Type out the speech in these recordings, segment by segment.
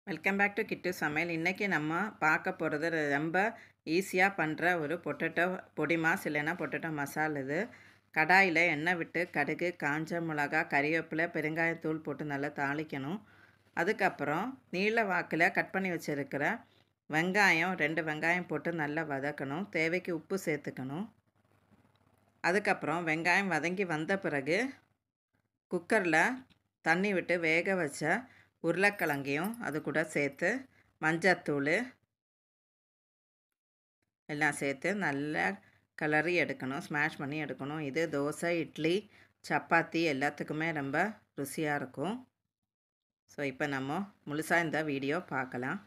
Welcome back to கிட்டு சமையல். இன்றைக்கி நம்ம பார்க்க போகிறது ரொம்ப ஈஸியாக பண்ணுற ஒரு பொட்டேட்டோ பொடி மாஸ் இல்லைன்னா பொட்டேட்டோ மசால். இது கடாயில் எண்ணெய் விட்டு கடுகு, காஞ்ச மிளகா, கறிவேப்பிலை, பெருங்காயத்தூள் போட்டு நல்லா தாளிக்கணும். அதுக்கப்புறம் நீல வாக்கில் கட் பண்ணி வச்சுருக்கிற வெங்காயம் 2 வெங்காயம் போட்டு நல்லா வதக்கணும். தேவைக்கு உப்பு சேர்த்துக்கணும். அதுக்கப்புறம் வெங்காயம் வதங்கி வந்த பிறகு குக்கரில் தண்ணி விட்டு வேக வச்ச உருளைக்கிழங்கையும் அது கூட சேர்த்து மஞ்சத்தூள் எல்லாம் சேர்த்து நல்லா கிளறி எடுக்கணும், ஸ்மாஷ் பண்ணி எடுக்கணும். இது தோசை, இட்லி, சப்பாத்தி எல்லாத்துக்குமே ரொம்ப ருசியாக இருக்கும். ஸோ இப்போ நம்ம முழுசாக இந்த வீடியோ பார்க்கலாம்.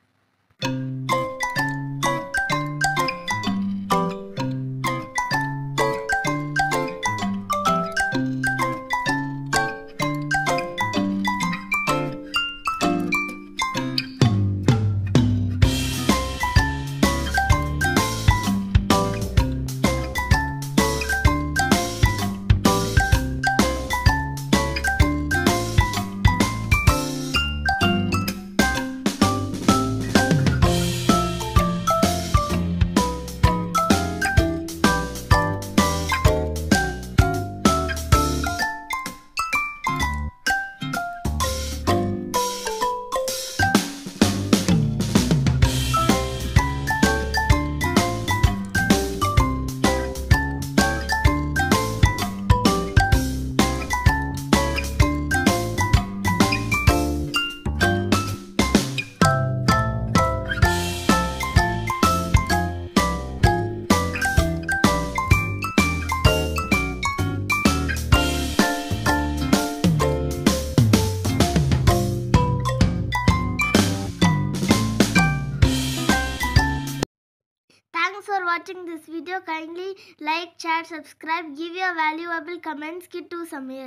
Thanks for watching this video. Kindly like, share, subscribe, give your valuable comments. Kittu Samayal.